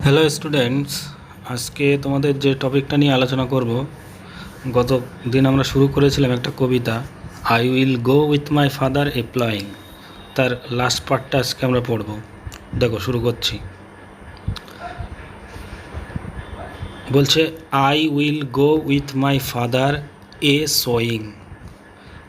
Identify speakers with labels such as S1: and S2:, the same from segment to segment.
S1: Hello students, আজকে তোমাদের যে টপিকটা নিয়ে আলোচনা করব, গত দিন আমরা শুরু করেছিলাম একটা কবিতা, I will go with my father a ploughing. তার লাস্ট পার্টটা আজকে আমরা পড়ব। দেখো, শুরু করছি। বলছে I will go with my father A sewing.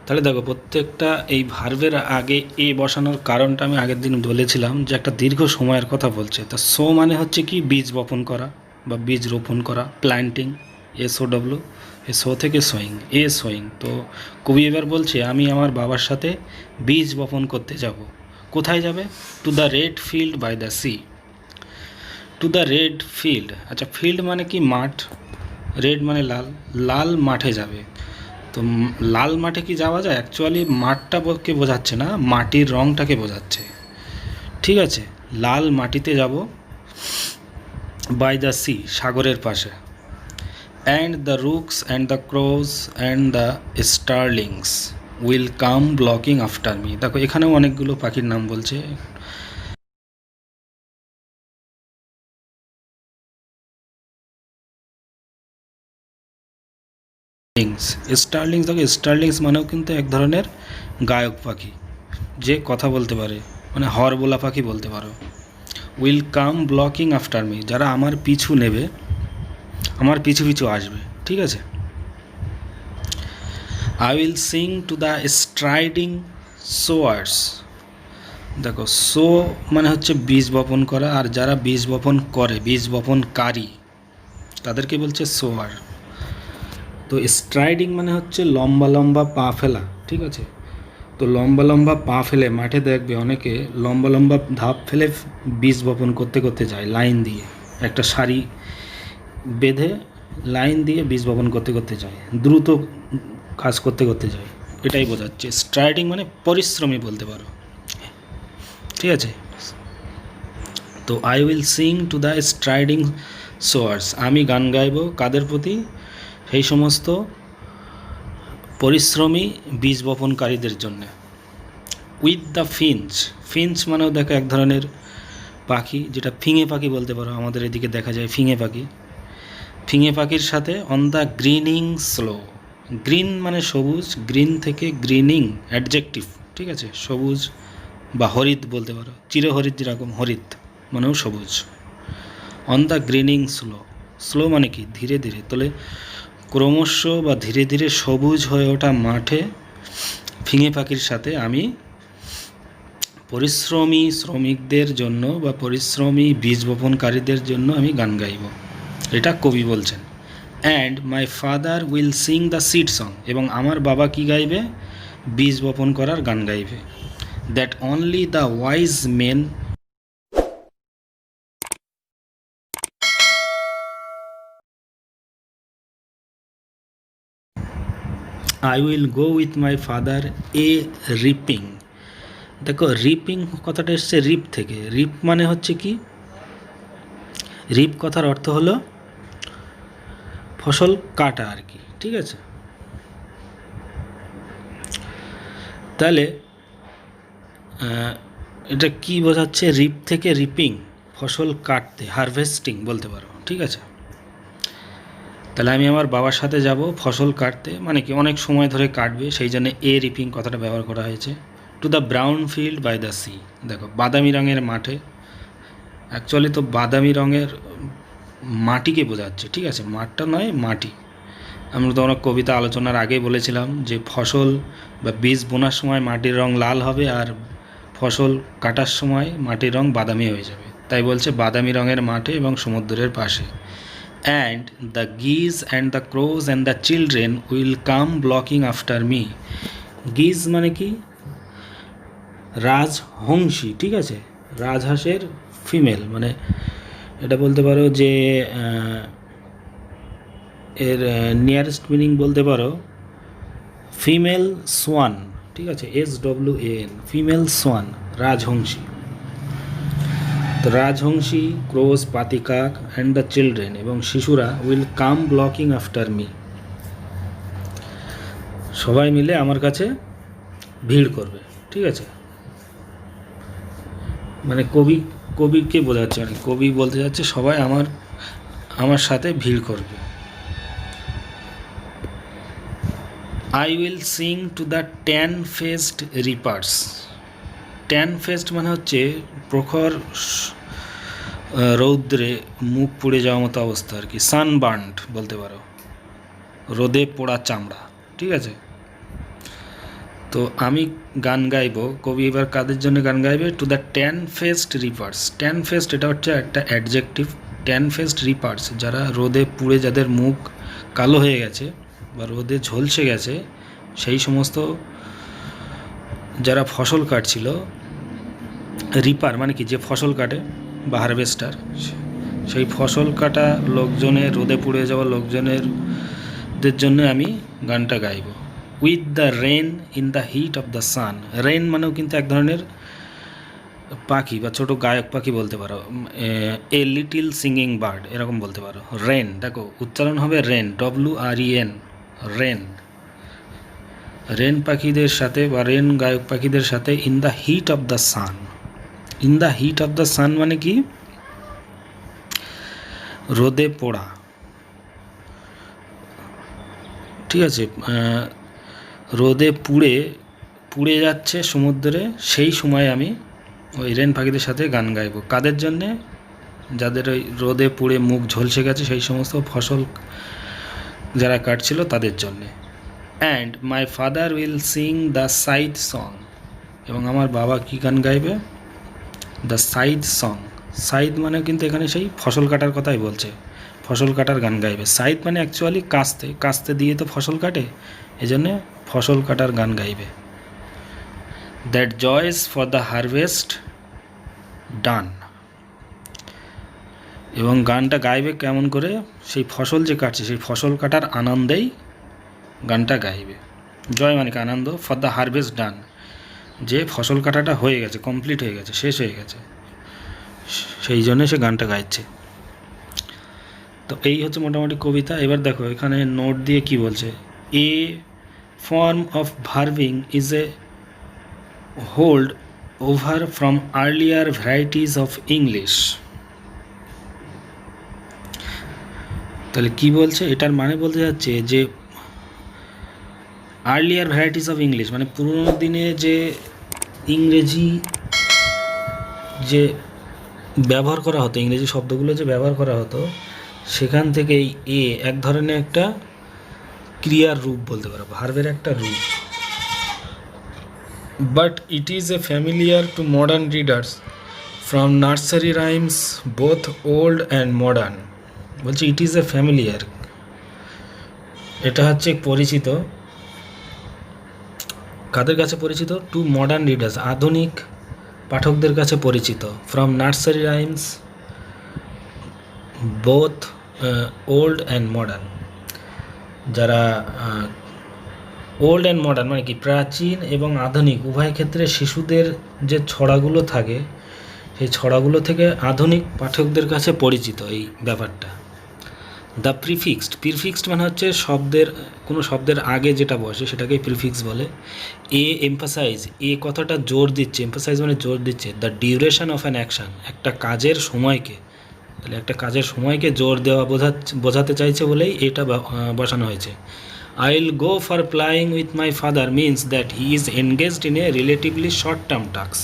S1: তাহলে দেখো, প্রত্যেকটা এই ভার্বের আগে এ বসানোর কারণটা আমি আগের দিন বলেছিলাম যে একটা দীর্ঘ সময়ের কথা বলছে। তা সো মানে হচ্ছে কি বীজ বপন করা বা বীজ রোপণ করা, প্ল্যান্টিং, SOW। এ সো থেকে সোয়িং, এ সোয়িং। তো কবি এবার বলছে আমি আমার বাবার সাথে বীজ বপন করতে যাব। কোথায় যাবে? To the red field by the sea. To the red field, আচ্ছা ফিল্ড মানে কি মাঠ, রেড মানে লাল, লাল মাঠে যাবে। তো লাল মাঠে কি যাওয়া যায়? অ্যাকচুয়ালি মাঠটাকে বোঝাচ্ছে না, মাটির রঙটাকে বোঝাচ্ছে। ঠিক আছে, লাল মাটিতে যাব, বাই দ্য সি, সাগরের পাশে। And the rooks and the crows and the starlings will come blocking after me. দেখো, এখানেও অনেকগুলো পাখির নাম বলছে। স্টারলিংস, দেখো স্টারলিংস মানেও কিন্তু এক ধরনের গায়ক পাখি, যে কথা বলতে পারে, মানে হরবোলা পাখি বলতে পারো। Will come blocking after me, যারা আমার পিছু নেবে, আমার পিছু পিছু আসবে। ঠিক আছে। I will sing to the striding sowers. দেখো, সো মানে হচ্ছে বীজ বপন করা, আর যারা বীজ বপন করে, বীজ বপনকারী, তাদেরকে বলছে সোয়ার। তো স্ট্রাইডিং মানে হচ্ছে লম্বা লম্বা পা ফেলা। ঠিক আছে। তো লম্বা লম্বা পা ফেলে মাঠে দেখবে অনেকে লম্বা লম্বা ধাপ ফেলে বীজ বপন করতে করতে যায়, লাইন দিয়ে একটা সারি বেঁধে লাইন দিয়ে বীজ বপন করতে করতে যায়, দ্রুত কাজ করতে করতে যায়। এটাই বোঝাচ্ছে স্ট্রাইডিং, মানে পরিশ্রমী বলতে পারো। ঠিক আছে। তো I will sing to the striding sowers, আমি গান গাইব কাদের প্রতি? সেই সমস্ত পরিশ্রমী বীজ বপনকারীদের জন্য। উইথ দ্য ফিঞ্চ, ফিঞ্চ মানেও দেখো এক ধরনের পাখি, যেটা ফিঙে পাখি বলতে পারো, আমাদের এদিকে দেখা যায় ফিঙে পাখি। ফিঙে পাখির সাথে on the greening slow, green মানে সবুজ, গ্রিন থেকে গ্রিনিং অ্যাডজেক্টিভ। ঠিক আছে, সবুজ বা হরিৎ বলতে পারো, চিরহরিৎ যেরকম হরিৎ মানেও সবুজ। On the greening slow, slow মানে কি ধীরে ধীরে, তাহলে ক্রমশ বা ধীরে ধীরে সবুজ হয়ে ওঠা মাঠে ফিঙে পাখির সাথে আমি পরিশ্রমী শ্রমিকদের জন্য বা পরিশ্রমী বীজ বপনকারীদের জন্য আমি গান গাইব। এটা কবি বলছেন। And my father will sing the seed song, এবং আমার বাবা কি গাইবে? বীজ বপন করার গান গাইবে। That only the wise men I will go with my father a reaping. দেখো, রিপিং কথাটা এসছে রিপ থেকে। রিপ মানে হচ্ছে কি, রিপ কথার অর্থ হলো ফসল কাটা আর কি। ঠিক আছে। তাহলে এটা কি বোঝাচ্ছে? রিপ থেকে রিপিং, ফসল কাটতে, হারভেস্টিং বলতে পারো। ঠিক আছে। তাহলে আমি আমার বাবার সাথে যাব ফসল কাটতে, মানে কি অনেক সময় ধরে কাটবে, সেই জন্য এ রিপিং কথাটা ব্যবহার করা হয়েছে। To the brown field by the sea, দেখো বাদামি রঙের মাঠে, অ্যাকচুয়ালি তো বাদামি রঙের মাটিকে বোঝাচ্ছে। ঠিক আছে, মাঠটা নয়, মাটি। আমরা তো অনেক কবিতা আলোচনার আগেই বলেছিলাম যে ফসল বা বীজ বোনার সময় মাটির রং লাল হবে, আর ফসল কাটার সময় মাটির রং বাদামি হয়ে যাবে। তাই বলছে বাদামি রঙের মাঠে এবং সমুদ্রের পাশে। And the geese and the crows and the children will come blocking after me. Geese মানে কি? রাজহংসী। ঠিক আছে, রাজহাঁসের ফিমেল, মানে এটা বলতে পারো যে এর নিয়ারেস্ট মিনিং বলতে পারো ফিমেল সোয়ান। ঠিক আছে, SWAN, ফিমেল সোয়ান, রাজহংসী। তো রাজহংসী, ক্রোজ, পাতিকাক অ্যান্ড দ্য চিলড্রেন, এবং শিশুরা will come blocking after me, সবাই মিলে আমার কাছে ভিড় করবে। ঠিক আছে, মানে কবি কবিকে বোঝাচ্ছে, আর কি কবি বলতে যাচ্ছে সবাই আমার সাথে ভিড় করবে। I will sing to the tan faced রিপার্স। Tan faced মানে হচ্ছে প্রখর রৌদ্রে মুখ পুড়ে যাওয়ার মতো অবস্থা আর কি, সানবার্নড বলতে পারো, রোদে পোড়া চামড়া, ঠিক আছে। তো আমি গান গাইবো, কবি এবার কাদের জন্য গান গাইবে? To the tan faced রিপার্স। Tan faced এটা হচ্ছে একটা অ্যাডজেক্টিভ। ট্যান ফেসড রিপার্স যারা রোদে পুড়ে, যাদের মুখ কালো হয়ে গেছে বা রোদে ঝলসে গেছে, সেই সমস্ত যারা ফসল কাটছিল। রিপার মানে কি? যে ফসল কাটে বা হারভেস্টার, সেই ফসল কাটা লোকজনের, রোদে পুড়ে যাওয়া লোকজনেরদের জন্য আমি গানটা গাইব। With the rain in the heat of the sun. Rain মানেও কিন্তু এক ধরনের পাখি বা ছোটো গায়ক পাখি বলতে পারো, এ লিটিল সিঙ্গিং বার্ড এরকম বলতে পারো। রেন, দেখো উচ্চারণ হবে রেন, WREN, রেন। রেন পাখিদের সাথে বা রেন গায়ক পাখিদের সাথে in the heat of the San. In the heat of the সান মানে কি? রোদে পোড়া, ঠিক আছে। রোদে পুড়ে যাচ্ছে সমুদ্রে, সেই সময় আমি ওই রেন পাখিদের সাথে গান গাইব। কাদের জন্যে? যাদের ওই রোদে পুড়ে মুখ ঝলসে গেছে, সেই সমস্ত ফসল যারা কাটছিল তাদের জন্যে। And my father will sing the side song. এবং আমার বাবা কী গান গাইবে? The side song. সাইড মানে কিন্তু এখানে সেই ফসল কাটার কথাই বলছে, ফসল কাটার গান গাইবে। সাইড মানে অ্যাকচুয়ালি কাস্তে দিয়ে তো ফসল কাটে, এই জন্যে ফসল কাটার গান গাইবে। That joys for the harvest done. এবং গানটা গাইবে কেমন করে? সেই ফসল যে কাটছে, সেই ফসল কাটার আনন্দেই গানটা গাইবে। জয় মানে কি? আনন্দ। ফর দ্য হারভেস্ট ডান, যে ফসল কাটাটা হয়ে গেছে, কমপ্লিট হয়ে গেছে, শেষ হয়ে গেছে, সেই জন্যে সে গানটা গাইছে। তো এই হচ্ছে মোটামুটি কবিতা। এবার দেখো এখানে নোট দিয়ে কি বলছে। A form of verbing is a hold over from earlier varieties of English. তাহলে কি বলছে? এটার মানে বলতে যাচ্ছে যে আর্লিয়ার ভ্যারাইটিস অফ ইংলিশ মানে পুরোনো দিনে যে ইংরেজি যে ব্যবহার করা হতো, ইংরেজি শব্দগুলো যে ব্যবহার করা হতো, সেখান থেকে এই এক ধরনের একটা ক্রিয়ার রূপ বলতে পারো, ভার্বের একটা রূপ। But it is a familiar two modern readers from nursery rhymes both old and modern. বলছে ইট ইজ এ ফ্যামিলিয়ার, এটা হচ্ছে পরিচিত। কাদের কাছে পরিচিত? টু মডার্ন রিডার্স, আধুনিক পাঠকদের কাছে পরিচিত। From nursery rhymes both old and modern, যারা ওল্ড অ্যান্ড মডার্ন মানে কি? প্রাচীন এবং আধুনিক উভয় ক্ষেত্রে শিশুদের যে ছড়াগুলো থাকে, সেই ছড়াগুলো থেকে আধুনিক পাঠকদের কাছে পরিচিত এই ব্যাপারটা। দ্য প্রিফিক্সড মানে হচ্ছে কোনো শব্দের আগে যেটা বসে সেটাকে প্রিফিক্স বলে। এমফাসাইজ, কথাটা জোর দিচ্ছে, এমফাসাইজ মানে জোর দিচ্ছে। The duration of an action, একটা কাজের সময়কে, তাহলে একটা কাজের সময়কে জোর দেওয়া বোঝাতে চাইছে বলেই এটা বসানো হয়েছে। I will go for ploughing with my father means that he is engaged in a relatively short term task.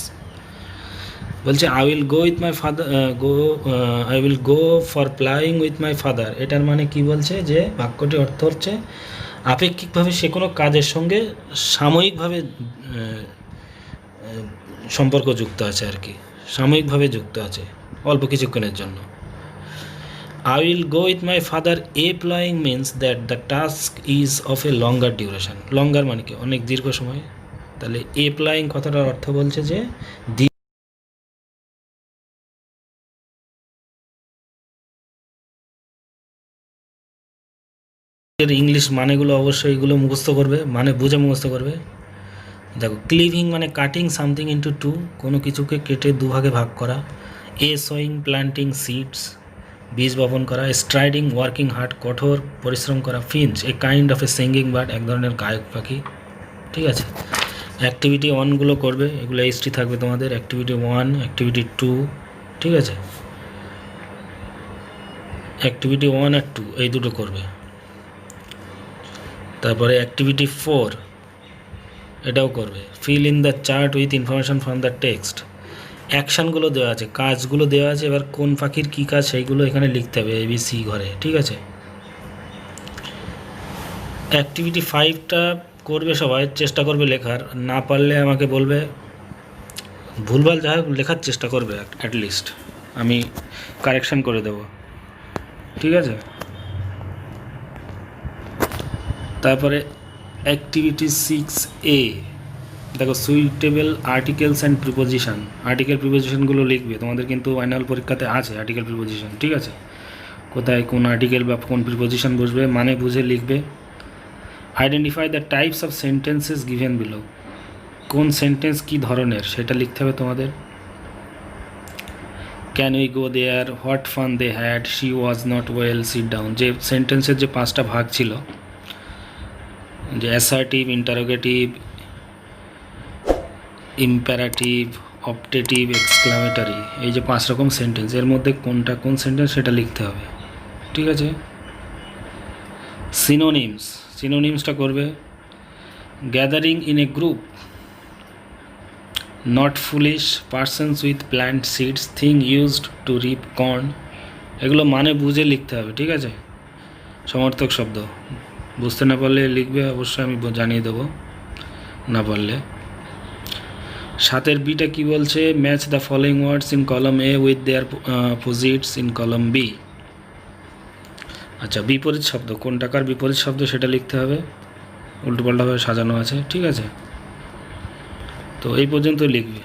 S1: বলছে I will go with my father, I will go for ploughing with my father. এটার মানে কি বলছে? যে বাক্যটির অর্থ হচ্ছে আপেক্ষিকভাবে সে কোনো কাজের সঙ্গে সাময়িকভাবে সম্পর্ক যুক্ত আছে আর কি, সাময়িকভাবে যুক্ত আছে অল্প কিছুক্ষণের জন্য। I will go with my father applying means that the task is of a longer duration. Longer মানে কি? অনেক দীর্ঘ সময়। তাহলে applying কথাটার অর্থ বলছে যে ইংলিশ মানেগুলো অবশ্যই এগুলো মুখস্থ করবে, মানে বুঝে মুখস্থ করবে। দেখো ক্লিভিং মানে কাটিং সামথিং ইন্টু টু, কোনো কিছুকে কেটে দুভাগে ভাগ করা। সোয়িং প্ল্যান্টিং সিডস, বীজ বপন করা। স্ট্রাইডিং ওয়ার্কিং হার্ড, কঠোর পরিশ্রম করা। Finch a kind of A singing bird, এক ধরনের গায়ক পাখি, ঠিক আছে। অ্যাক্টিভিটি 1গুলো করবে, এগুলো HT থাকবে তোমাদের। অ্যাক্টিভিটি 1, অ্যাক্টিভিটি 2, ঠিক আছে। অ্যাক্টিভিটি 1 আর 2 এই দুটো করবে। তারপরে অ্যাক্টিভিটি 4 এটাও করবে, fill in the chart with information from the text. অ্যাকশানগুলো দেওয়া আছে, কাজগুলো দেওয়া আছে, এবার কোন পাখির কী কাজ সেইগুলো এখানে লিখতে হবে ABC ঘরে, ঠিক আছে। অ্যাক্টিভিটি 5টা করবে সবাই, চেষ্টা করবে লেখার, না পারলে আমাকে বলবে, ভুলভাল যা হোক লেখার চেষ্টা করবে অ্যাটলিস্ট, আমি কারেকশান করে দেব, ঠিক আছে। তারপরে অ্যাক্টিভিটি 6A দেখো, suitable articles and preposition. Article প্রিপোজিশনগুলো লিখবে, তোমাদের কিন্তু ফাইনাল পরীক্ষাতে আছে আর্টিকেল প্রিপোজিশন, ঠিক আছে। কোথায় কোন আর্টিকেল বা কোন প্রিপোজিশন বসবে মানে বুঝে লিখবে। Identify the types of sentences given below. কোন সেন্টেন্স কী ধরনের সেটা লিখতে হবে তোমাদের। Can we go there, what fun they had, she was not well, sit down. যে সেন্টেন্সের যে 5টা ভাগ ছিল, যে assertive, interrogative, imperative, optative, exclamatory, এই যে 5 রকম সেন্টেন্স, এর মধ্যে কোনটা কোন সেন্টেন্স সেটা লিখতে হবে, ঠিক আছে। সিনোনিমস, সিনোনিমসটা করবে। Gathering in a group, not foolish, persons with plant seeds, thing used to reap corn, এগুলো মানে বুঝে লিখতে হবে, ঠিক আছে। সমর্থক শব্দ বুঝতে না পারলে লিখবে, অবশ্যই আমি জানিয়ে দেবো না পারলে। 7 বিটা কী বলছে, match the following words in column A with their opposites in column B। আচ্ছা, বিপরীত শব্দ, কোন টাকার বিপরীত শব্দ সেটা লিখতে হবে, উল্টোপাল্টাভাবে সাজানো আছে, ঠিক আছে। তো এই পর্যন্ত লিখবে,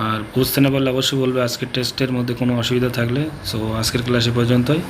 S1: আর বুঝতে না পারলে অবশ্যই বলবে। আজকের টেস্টের মধ্যে কোনো অসুবিধা থাকলে, সো আজকের ক্লাসে পর্যন্তই।